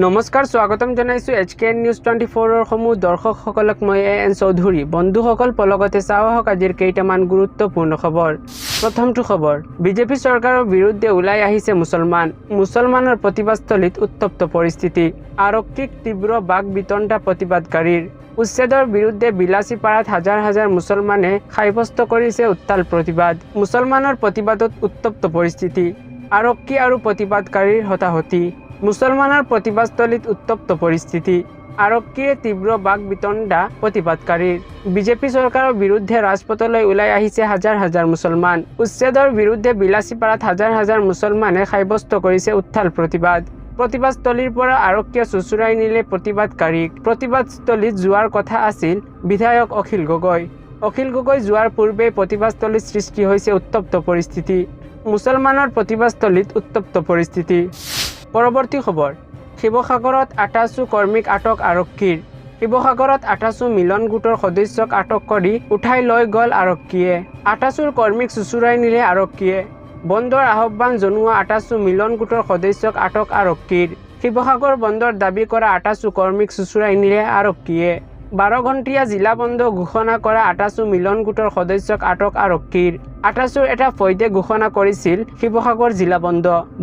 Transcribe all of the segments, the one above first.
নমস্কাৰ স্বাগতম জনাইছো HKN News 24 ৰ সমূহ দৰ্শকসকলক মই AN চৌধুৰী বন্ধুসকল পলগতে চাওক আজিৰ কেইটামান গুৰুত্বপূৰ্ণ খবৰ প্ৰথমটো খবৰ বিজেপি চৰকাৰৰ বিৰুদ্ধে ওলাই আহিছে মুছলমানৰ প্ৰতিবাদস্থলীত উত্তপ্ত পৰিস্থিতি আৰক্ষীক তীব্ৰ বাক বিতণ্ডা প্ৰতিবাদকাৰীৰ উচ্ছেদৰ বিৰুদ্ধে বিলাসীপাৰাত হাজাৰ হাজাৰ মুছলমানে সাব্যস্ত কৰিছে উত্তাল প্ৰতিবাদ মুছলমানৰ প্ৰতিবাদত উত্তপ্ত পৰিস্থিতি আৰক্ষী আৰু প্ৰতিবাদকাৰীৰ হতাহতি মুছলমানৰ প্ৰতিবাদস্থলীত উত্তপ্ত পৰিস্থিতি আৰক্ষীয়ে তীব্ৰ বাক বিতণ্ডা প্ৰতিবাদকাৰীৰ বিজেপি চৰকাৰৰ বিৰুদ্ধে ৰাজপথলৈ ওলাই আহিছে হাজাৰ হাজাৰ মুছলমান উচ্ছেদৰ বিৰুদ্ধে বিলাসীপাৰাত হাজাৰ হাজাৰ মুছলমানে সাব্যস্ত কৰিছে উত্তাল প্ৰতিবাদস্থলীৰ পৰা আৰক্ষীয়ে চুচুৰাই নিলে প্ৰতিবাদকাৰীক প্ৰতিবাদস্থলীত যোৱাৰ কথা আছিল বিধায়ক অখিল গগৈ যোৱাৰ পূৰ্বে প্ৰতিবাদস্থলীত সৃষ্টি হৈছে উত্তপ্ত পৰিস্থিতি মুছলমানৰ প্ৰতিবাদস্থলীত উত্তপ্ত পৰিস্থিতি পৰৱৰ্তী খবৰ শিৱসাগৰত ৮৮ কৰ্মীক আটক আৰক্ষীৰ শিৱসাগৰত ৮৮ মিলন গোটৰ সদস্যক আটক কৰি উঠাই লৈ গ'ল আৰক্ষীয়ে ৮৮ কৰ্মীক চুচুৰাই নিলে আৰক্ষীয়ে বন্দৰ আহ্বান জনোৱা ৮৮ মিলন গোটৰ সদস্যক আটক আৰক্ষীৰ শিৱসাগৰ বন্দৰ দাবী কৰা ৮৮ কৰ্মীক চুচুৰাই নিলে আৰক্ষীয়ে 12 ঘণ্টীয়া জিলা বন্ধ ঘোষণা কৰা ৮৮ মিলন গোটৰ সদস্যক আটক আৰক্ষীৰ ৮৮ এটা ফৈদে ঘোষণা কৰিছিল শিৱসাগৰ জিলা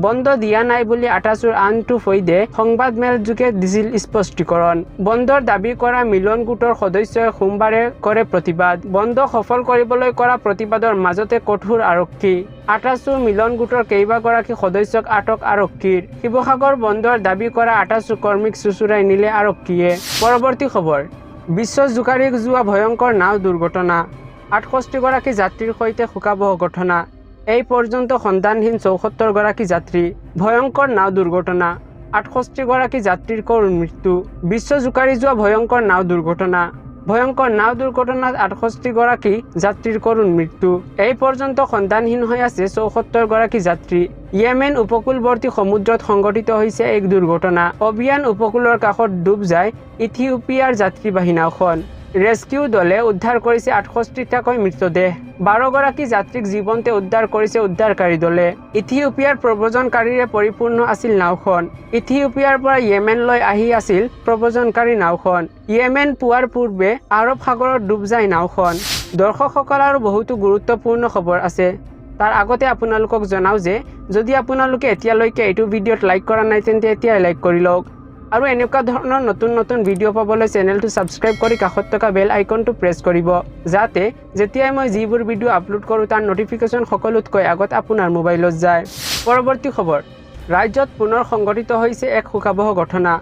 বন্ধ দিয়া নাই বুলি ৮৮ আনটো ফৈদে সংবাদমেল যোগে দিছিল স্পষ্টীকৰণ বন্দৰ দাবী কৰা মিলন গোটৰ সদস্যই সোমবাৰে কৰে প্ৰতিবাদ বন্ধ সফল কৰিবলৈ কৰা প্ৰতিবাদৰ মাজতে কঠোৰ আৰক্ষী ৮৮ মিলন গোটৰ কেইবাগৰাকী সদস্যক আটক আৰক্ষীৰ শিৱসাগৰ বন্দৰ দাবী কৰা ৮৮ কৰ্মীক চুচুৰাই নিলে আৰক্ষীয়ে পৰৱৰ্তী খবৰ বিশ্ব জোকাৰি যোৱা ভয়ংকৰ নাও দুৰ্ঘটনা ৬৮ গৰাকী যাত্ৰীৰ সৈতে শোকাবহ ঘটনা এই পৰ্যন্ত সন্ধানহীন ৭৪ গৰাকী যাত্ৰী ভয়ংকৰ নাও দুৰ্ঘটনা ৬৮ গৰাকী যাত্ৰীৰ কৰোণ মৃত্যু বিশ্ব জোকাৰি যোৱা ভয়ংকৰ নাও দুৰ্ঘটনাত ৬৮ গৰাকী যাত্ৰীৰ কৰোণ মৃত্যু এই পৰ্যন্ত সন্ধানহীন হৈ আছে ৭৪ গৰাকী যাত্ৰী ইয়েমেন উপকূলৱৰ্তী সমুদ্ৰত সংঘটিত হৈছে এক দুৰ্ঘটনা অভিয়ান উপকূলৰ কাষত ডুব যায় ইথিওপিয়াৰ যাত্ৰীবাহী নাওখন ৰেস্কিউ দলে উদ্ধাৰ কৰিছে ৬৮টাকৈ মৃতদেহ 12 গৰাকী যাত্ৰীক জীৱন্তে উদ্ধাৰ কৰিছে উদ্ধাৰকাৰী দলে ইথিওপিয়াৰ প্ৰব্ৰজনকাৰীৰে পৰিপূৰ্ণ আছিল নাওখন ইথিওপিয়াৰ পৰা ইয়েমেনলৈ আহি আছিল প্ৰব্ৰজনকাৰী নাওখন ইয়েমেন পোৱাৰ পূৰ্বে আৰৱ সাগৰত ডুব যায় নাওখন দৰ্শকসকল আৰু বহুতো গুৰুত্বপূৰ্ণ খবৰ আছে তাৰ আগতে আপোনালোকক জনাও যে যদি আপোনালোকে এতিয়ালৈকে এইটো ভিডিঅ'ত লাইক কৰা নাই তেন্তে এতিয়াই লাইক কৰি লওক আৰু এনেকুৱা ধৰণৰ নতুন ভিডিঅ' পাবলৈ চেনেলটো সাবস্ক্ৰাইব কৰি কাষত থকা বেল আইকনটো প্ৰেছ কৰিব যাতে যেতিয়াই মই যিবোৰ ভিডিঅ' আপলোড কৰোঁ তাৰ নটিফিকেশ্যন সকলোতকৈ আগত আপোনাৰ মোবাইলত যায় পৰৱৰ্তী খবৰ ৰাজ্যত পুনৰ সংঘটিত হৈছে এক শোকাবহ ঘটনা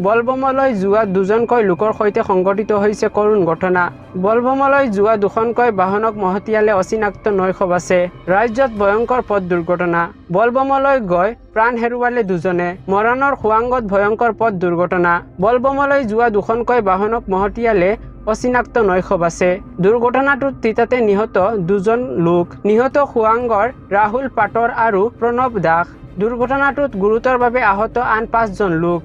বলবমলৈ যোৱা দুজনকৈ লোকৰ সৈতে সংঘটিত হৈছে কৰোণ ঘটনা বলবমলৈ যোৱা দুখনকৈ বাহনক মহতিয়ালে অচিনাক্ত ৯০০ আছে ৰাজ্যত ভয়ংকৰ পথ দুৰ্ঘটনা বলবমলৈ গৈ প্ৰাণ হেৰুৱালে দুজনে মৰাণৰ খোৱাংগত ভয়ংকৰ পথ দুৰ্ঘটনা বলবমলৈ যোৱা দুখনকৈ বাহনক মহতিয়ালে অচিনাক্ত ৯০০ আছে দুৰ্ঘটনাটোত তিতাতে নিহত দুজন লোক নিহত খোৱাংগৰ ৰাহুল পাটৰ আৰু প্ৰণৱ দাস দুৰ্ঘটনাটোত গুৰুতৰভাৱে আহত আন ৫জন লোক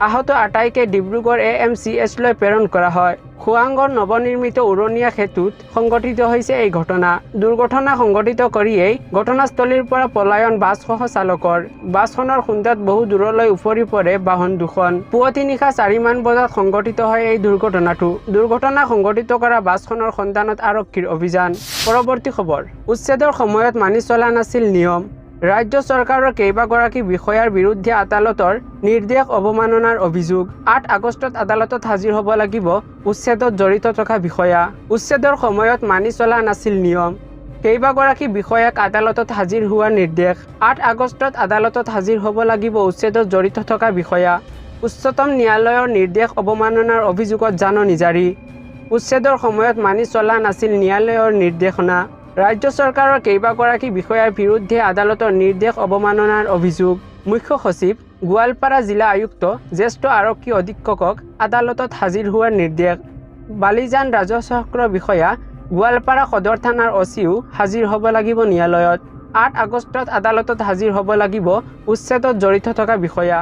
আহত আটাইকে ডিব্ৰুগড় AMCH লৈ প্ৰেৰণ কৰা হয় খোৱাংগৰ নৱনিৰ্মিত উৰণীয়া সেতুত সংঘটিত হৈছে এই ঘটনা দুৰ্ঘটনা সংঘটিত কৰিয়েই ঘটনাস্থলীৰ পৰা পলায়ন বাছসহ চালকৰ বাছখনৰ খুন্দাত বহু দূৰলৈ উফৰি পৰে বাহন দুখন পুৱতি নিশা ৪ মান বজাত সংঘটিত হয় এই দুৰ্ঘটনা সংঘটিত কৰা বাছখনৰ সন্ধানত আৰক্ষীৰ অভিযান পৰৱৰ্তী খবৰ উচ্ছেদৰ সময়ত মানি চলা নাছিল নিয়ম ৰাজ্য চৰকাৰৰ কেইবাগৰাকী বিষয়াৰ বিৰুদ্ধে আদালতৰ নিৰ্দেশ অৱমাননাৰ অভিযোগ ৮ আগষ্টত আদালতত হাজিৰ হ'ব লাগিব উচ্ছেদত জড়িত থকা বিষয়া উচ্ছেদৰ সময়ত মানি চলা নাছিল নিয়ম কেইবাগৰাকী বিষয়াক আদালতত হাজিৰ হোৱাৰ নিৰ্দেশ ৮ আগষ্টত আদালতত হাজিৰ হ'ব লাগিব উচ্ছেদত জড়িত থকা বিষয়া উচ্চতম ন্যায়ালয়ৰ নিৰ্দেশ অৱমাননাৰ অভিযোগত জাননী জাৰি উচ্ছেদৰ সময়ত মানি চলা নাছিল ন্যায়ালয়ৰ নিৰ্দেশনা ৰাজ্য চৰকাৰৰ কেইবাগৰাকী বিষয়াৰ বিৰুদ্ধে আদালতৰ নিৰ্দেশ অৱমাননাৰ অভিযোগ মুখ্য সচিব গোৱালপাৰা জিলা আয়ুক্ত জ্যেষ্ঠ আৰক্ষী অধীক্ষকক আদালতত হাজিৰ হোৱাৰ নিৰ্দেশ বালিজান ৰাজচক্ৰ বিষয়া গোৱালপাৰা সদৰ থানাৰ OCও হাজিৰ হ'ব লাগিব ন্যায়ালয়ত ৮ আগষ্টত আদালতত হাজিৰ হ'ব লাগিব উচ্ছেদত জড়িত থকা বিষয়া